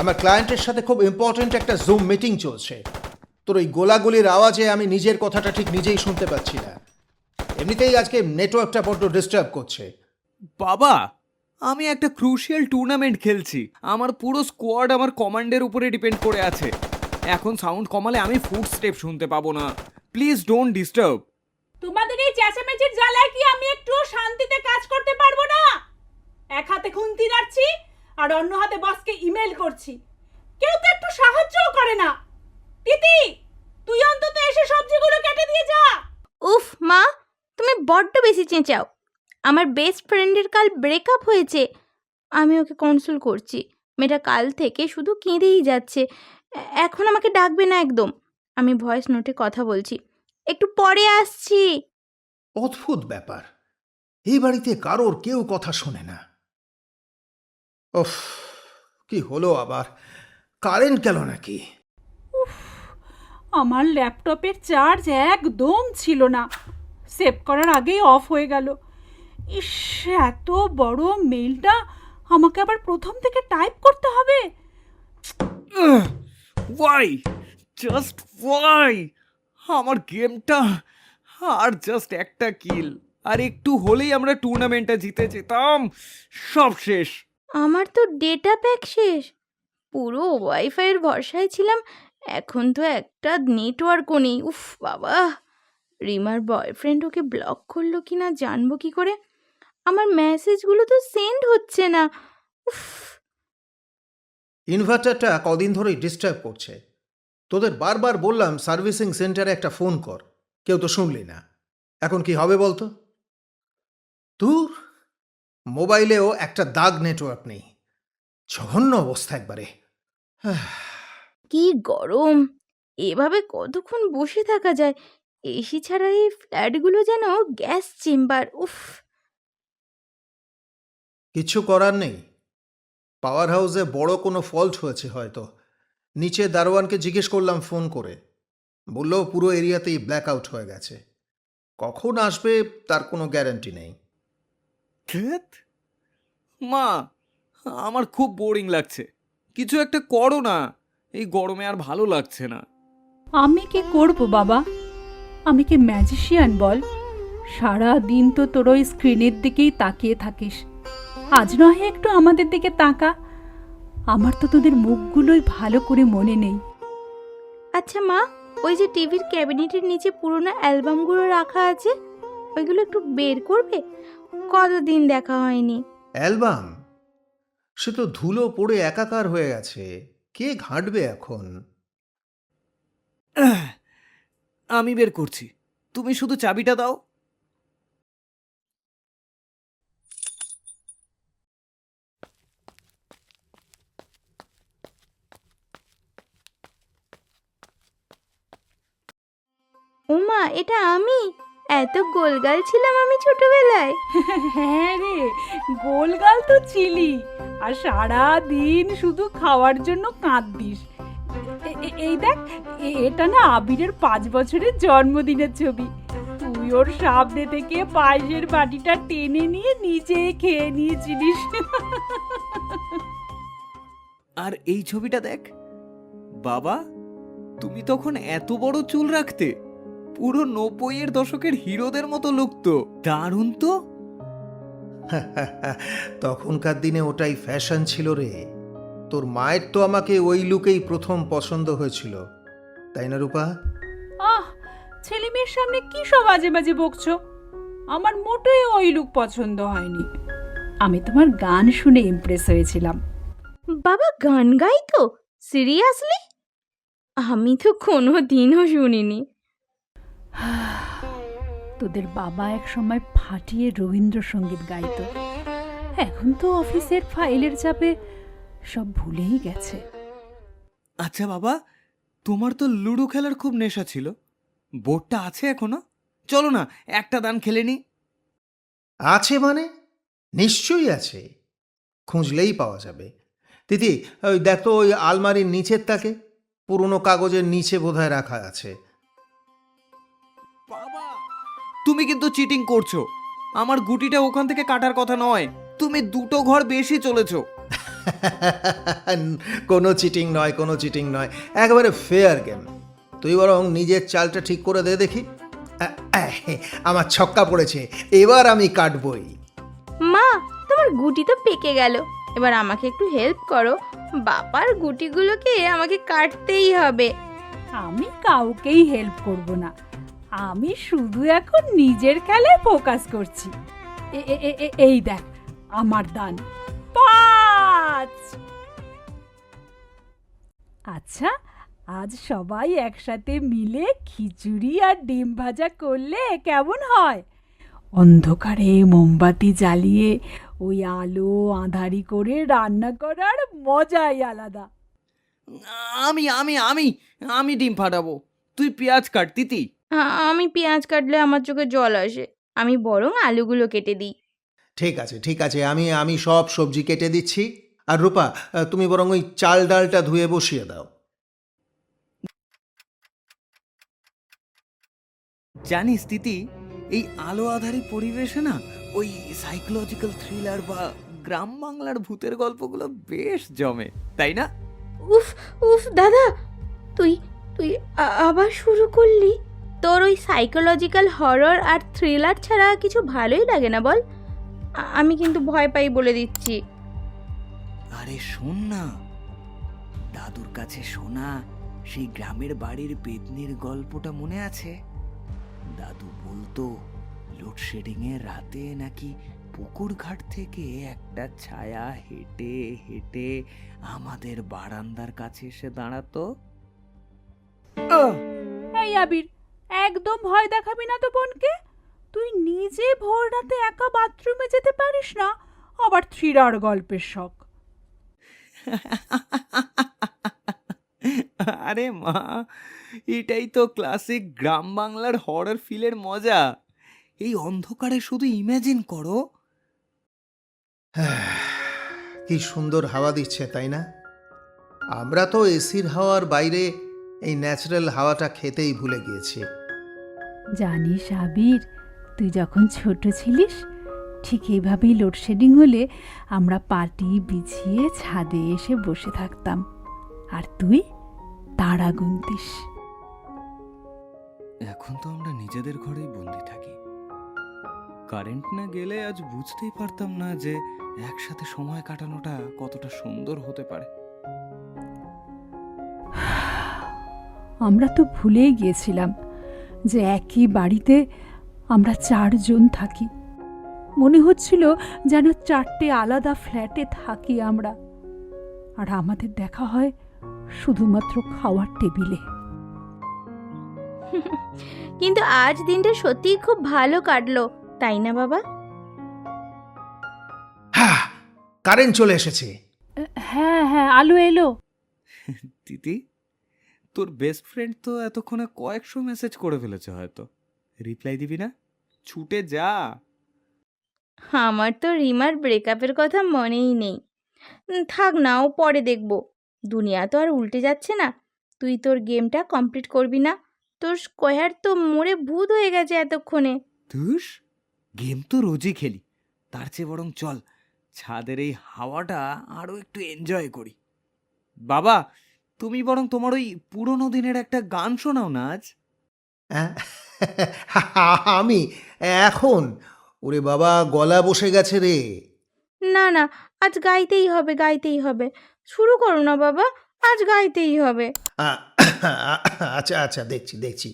আমার ক্লায়েন্টের সাথে খুব ইম্পর্ট্যান্ট একটা জুম মিটিং চলছে। তোর ওই গোলাগুলির আওয়াজে আমি নিজের কথাটা ঠিক নিজেই শুনতে পাচ্ছি না। এমনিতেই আজকে নেটওয়ার্কটা বড্ড ডিস্টার্ব করছে। বাবা, আমি একটা ক্রুশিয়াল টুর্নামেন্ট খেলছি। আমার পুরো স্কোয়াড আমার কমান্ডের উপরে ডিপেন্ড করে আছে। এখন সাউন্ড কমালে আমি ফুট স্টেপ শুনতে পাবো না। Please don't disturb. তোমাদের এই চেঁচামেচির জ্বালায় কি আমি একটু শান্তিতে কাজ করতে পারবো না? এক হাতে খুন্তি নাড়ছি আর অন্য হাতে বসকে ইমেল করছি। কেউ তো একটু সাহায্যও করে না। তিতি, তুই অন্তত এসে সবজিগুলো কেটে দিয়ে যা। উফ মা, তুমি বড্ড বেশি চেঁচাও। আমার বেস্ট ফ্রেন্ডের কাল ব্রেকআপ হয়েছে। আমি ওকে কনসোল করছি। মেয়েটা কাল থেকে শুধু কেঁদেই যাচ্ছে। এখন আমাকে ডাকবে না একদম। আমি ভয়েস নোটে কথা বলছি, একটু পরে আসছি। অদ্ভুত ব্যাপার, এই বাড়িতে কারোর কেউ কথা শোনে না। ওফ, কি হলো আবার? কারেন্ট গেল নাকি? আমার ল্যাপটপের চার্জ একদম ছিল না, সেভ করার আগেই অফ হয়ে গেল। ইস, এত বড় মেইলটা আমাকে আবার প্রথম থেকে টাইপ করতে হবে। Y, just Y? আমার গেমটা আর জাস্ট একটা কিল, আর একটু হলেই আমরা টুর্নামেন্টটা জিতে যেতাম। সব শেষ। আমার তো ডেটা প্যাক শেষ। পুরো ওয়াইফাইয়ের ভরসায় ছিলাম। এখন তো একটা নেটওয়ার্কও নেই। উফ বাবা, রিমার বয়ফ্রেন্ড ওকে ব্লক করলো কি না জানবো কি করে? আমার মেসেজগুলো তো সেন্ড হচ্ছে না। উফ। ইনভার্টারটা কদিন ধরেই ডিস্টার্ব করছে। তোদের বারবার বললাম সার্ভিসিং সেন্টারে একটা ফোন কর, কেউ তো শুনলি না। এখন কি হবে বলতো? তোর মোবাইলেও একটা দাগ নেটওয়ার্ক নেই। জঘন্য অবস্থা একবারে। কি গরম! এভাবে কতক্ষণ বসে থাকা যায়? এসি ছাড়া এই ফ্ল্যাটগুলো যেন গ্যাস চেম্বার। উফ। কিছু করার নেই। পাওয়ার হাউসে বড় কোনো ফল্ট হয়েছে হয়তো। নিচে দারোয়ানকে জিজ্ঞেস করলাম ফোন করে, বললো পুরো এরিয়াতেই ব্ল্যাক আউট হয়ে গেছে। কখন আসবে তার কোনো গ্যারান্টি নেই। ধ্যাৎ। মা, আমার খুব বোরিং লাগছে। কিছু একটা করো না, এই গরমে আর ভালো লাগছে না। আমি কি করব বাবা? আমি কি ম্যাজিশিয়ান বল? সারা দিন তো তোর ওই স্ক্রিনের দিকেই তাকিয়ে থাকিস। আজ নয় একটু আমাদের দিকে তাকা। আমার তো তোদের মুখগুলোই ভালো করে মনে নেই। আচ্ছা মা, ওই যে টিভির ক্যাবিনেটের নিচে পুরোনো অ্যালবামগুলো রাখা আছে, ওইগুলো একটু বের করবে? কতদিন দেখা হয়নি। অ্যালবাম? সে তো ধুলো পড়ে একাকার হয়ে গেছে, কে ঘাঁটবে এখন? আমি বের করছি, তুমি শুধু চাবিটা দাও। ওমা, এটা আমি? এত গোলগাল ছিলাম আমি ছোটবেলায়। হ্যাঁ রে, গোলগাল তো ছিলি, আর সারা দিন শুধু খাওয়ার জন্য কাঁদতিস। এই দেখ, এটা না আবিরের 5 বছরের জন্মদিনের ছবি। তুই ওর সামনে থেকে পায়েসের বাটিটা টেনে নিয়ে নিজে খেয়ে নিয়েছিলিস। আর এই ছবিটা দেখ বাবা, তুমি তখন এত বড় চুল রাখতে। পুরো 90-এর দশকের হিরোদের মতো লাগতো। দারুণ তো। তখনকার দিনে ওটাই ফ্যাশন ছিল রে। তোর মায়ের তো আমাকে ওই লুকেই প্রথম পছন্দ হয়েছিল, তাই না রূপা? আহ, ছেলে মেয়ের সামনে কি সব আজে বাজে বকছো? আমার মোটেই ওই লুক পছন্দ হয়নি। আমি তোমার গান শুনে ইমপ্রেস হয়েছিলাম। বাবা গান গাইতো? সিরিয়াসলি? আমি তো কোনো দিনও শুনিনি। তোদের বাবা এক সময় ফাটিয়ে রবীন্দ্রসঙ্গীত গাইতো। এখন তো অফিসের ফাইলের চাপে সব ভুলেই গেছে। আচ্ছা বাবা, তোমার তো লুডো খেলার খুব নেশা ছিল, বোর্ডটা আছে এখনো? চলো না একটা দান খেলে নি। আছে মানে? নিশ্চয়ই আছে, খুঁজলেই পাওয়া যাবে। তিথি, ওই দেখ তো ওই আলমারির নিচের তাকে, পুরনো কাগজের নিচে বোধহয় রাখা আছে। বাবা, তুমি কিন্তু চিটিং করছো। আমার গুটিটা ওখান থেকে কাটার কথা নয়, তুমি 2 ঘর বেশি চলেছো। কোনো চিটিং নয়, কোনো চিটিং নয়, একেবারে ফেয়ার গেম। তুই বরং নিজের চালটা ঠিক করে দে দেখি। আমার ছক্কা পড়েছে, এবার আমি কাটবই। মা, তোমার গুটি তো পেকে গেল, এবার আমাকে একটু হেল্প করো। বাবার গুটিগুলোকে আমাকে কাটতেই হবে। আমি কাউকেই হেল্প করব না, আমি শুধু এখন নিজের খেলায় ফোকাস করছি। এই দেখ আমার দান 5। আচ্ছা, আজ সবাই একসাথে মিলে খিচুড়ি আর ডিম ভাজা করলে কেমন হয়? অন্ধকারে মোমবাতি জ্বালিয়ে ওই আলো আঁধারি করে রান্না করার মজাই আলাদা। আমি আমি আমি আমি ডিম ফাটাবো, তুই পেঁয়াজ কাট তিতি। আমি পেঁয়াজ কাটলে আমার চোখে জল আসে, আমি বরং আলুগুলো কেটে দিই। ঠিক আছে, ঠিক আছে, আমি সব সবজি কেটে দিচ্ছি। আর রূপা, তুমি বরং ওই চাল ডালটা ধুয়ে বসিয়ে দাও। জানিস তিতি, এই আলো আধারি পরিবেশে না ওই সাইকোলজিক্যাল থ্রিলার বা গ্রাম বাংলার ভূতের গল্পগুলো বেশ জমে, তাই না? উফ উফ দাদা, তুই তুই আবার শুরু করলি? তোর ওই সাইকোলজিক্যাল হরর আর থ্রিলার ছাড়া কিছু ভালোই লাগে না বল? আমি কিন্তু ভয় পাই বলে দিচ্ছি। আরে শোন না, দাদুর কাছে শোনা সেই গ্রামের বাড়ির পেতনির গল্পটা মনে আছে? দাদু বলতো লোডশেডিং এর রাতে নাকি পুকুর ঘাট থেকে একটা ছায়া হেঁটে হেঁটে আমাদের বারান্দার কাছে এসে দাঁড়াতো। এই আবির, একদম ভয় দেখাবি না তো বোনকে। তুই নিজে ভোর রাতে একা বাথরুমে যেতে পারিস না, আবার থ্রিলার গল্পের শখ। আরে মা, এটাই তো ক্লাসিক গ্রাম বাংলার হরর ফিলের মজা। এই অন্ধকারে শুধু ইমাজিন করো। কি সুন্দর হাওয়া দিচ্ছে, তাই না? আমরা তো এসির হাওয়ার বাইরে এই ন্যাচারাল হাওয়াটা খেতেই ভুলে গিয়েছি। জানিস আবির, তুই যখন ছোট ছিলিস ঠিক এইভাবেই লোডশেডিং হলে আমরা পাটি বিছিয়ে ছাদে এসে বসে থাকতাম, আর তুই তারা গুনতিস। এখন তো আমরা নিজেদের ঘরেই বন্দি থাকি। কারেন্ট না গেলে আজ বুঝতেই পারতাম না যে একসাথে সময় কাটানোটা কতটা সুন্দর হতে পারে। আমরা তো ভুলেই গিয়েছিলাম যে একই বাড়িতে আমরা 4 জন থাকি। মনে হচ্ছিল যেন 4টে আলাদা ফ্ল্যাটে থাকি আমরা, আর আমাদের দেখা হয় শুধুমাত্র খাওয়ার টেবিলে। কিন্তু আজ দিনটা সত্যিই খুব ভালো কাটলো, তাই না বাবা? হ্যাঁ, কারেন্ট চলে এসেছে। হ্যাঁ হ্যাঁ, আলো এলো। দিদি, তোর বেস্ট ফ্রেন্ড তো এতক্ষণে কয়েকশো মেসেজ করে ফেলেছে, হয়তো রিপ্লাই দিবি না? ছুটে যা। আমার তো রিমার ব্রেকআপের কথা মনেই নেই। থাক না, ও পরে দেখব। দুনিয়া তো আর উল্টে যাচ্ছে না। তুই তোর গেমটা কমপ্লিট করবি না? তোর স্কোয়ার তো মরে ভূত হয়ে গেছে এতক্ষণে। ধুস, গেম তো রোজই খেলি, তার চেয়ে বরং চল ছাদের এই হাওয়াটা আরো একটু এনজয় করি। বাবা, তুমি বরং তোমার ওই পুরোনো দিনের একটা গান শোনাও না আজ। হ্যাঁ? আমি এখন? ওরে বাবা, গলা বসে গেছে রে। না না, আজ গাইতেই হবে, গাইতেই হবে। শুরু করো না বাবা, আজ গাইতেই হবে। আ- আচ্ছা আচ্ছা, দেখছি দেখছি।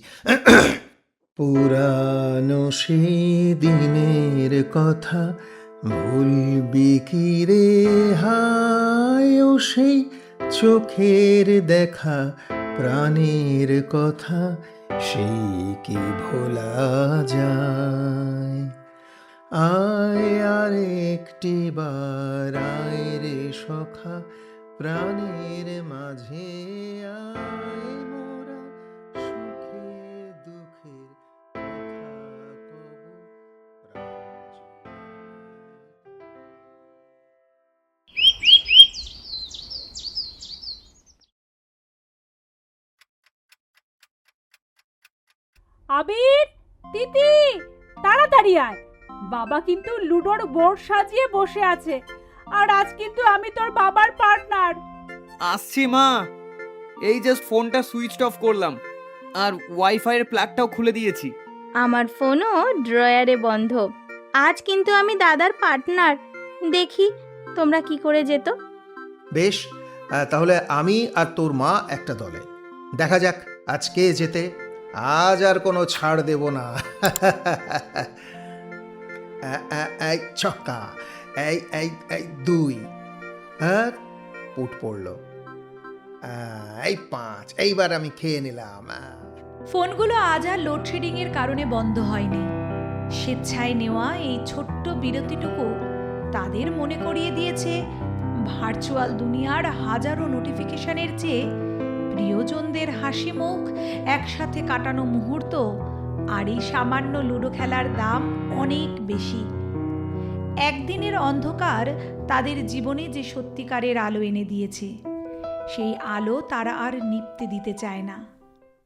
পুরানো সেই দিনের কথা ভুলবি কি রে হায়, ও সেই চোখের দেখা প্রাণের কথা সেই কি ভোলা যায়। আয় আর একটি বার আয় রে সখা, প্রাণের মাঝে আয় মোরা, সুখে দুঃখের কথা কব প্রাণ আবির, তিতি, তাড়াতাড়ি আয়। বাবা কিন্তু লুডোর বোর্ড সাজিয়ে বসে আছে, আর আজ কিন্তু আমি তোর বাবার পার্টনার। আসছি মা, এই জাস্ট ফোনটা সুইচ অফ করলাম আর ওয়াইফাইয়ের প্লাগটাও খুলে দিয়েছি। আমার ফোনও ড্রয়ারে বন্ধ। আজ কিন্তু আমি দাদার পার্টনার। দেখি তোমরা কি করে যেত। বেশ, তাহলে আমি আর তোর মা একটা দলে। দেখা যাক আজ কে জেতে। আজ আর কোনো ছাড় দেব না। এই ছক্কা, এই এই এই 2, হ্যাঁ পুট পড়লো, এই 5, এইবার আমি খেয়ে নিলাম। ফোনগুলো আজ আর লোডশেডিংয়ের কারণে বন্ধ হয়নি। স্বেচ্ছায় নেওয়া এই ছোট্ট বিরতিটুকু তাদের মনে করিয়ে দিয়েছে ভার্চুয়াল দুনিয়ার হাজারো নোটিফিকেশনের চেয়ে প্রিয়জনদের হাসি মুখ, একসাথে কাটানো মুহূর্ত আর এই সামান্য লুডো খেলার দাম অনেক বেশি। একদিনের অন্ধকার তাদের জীবনে যে সত্যিকারের আলো এনে দিয়েছে, সেই আলো তারা আর নিভতে দিতে চায় না।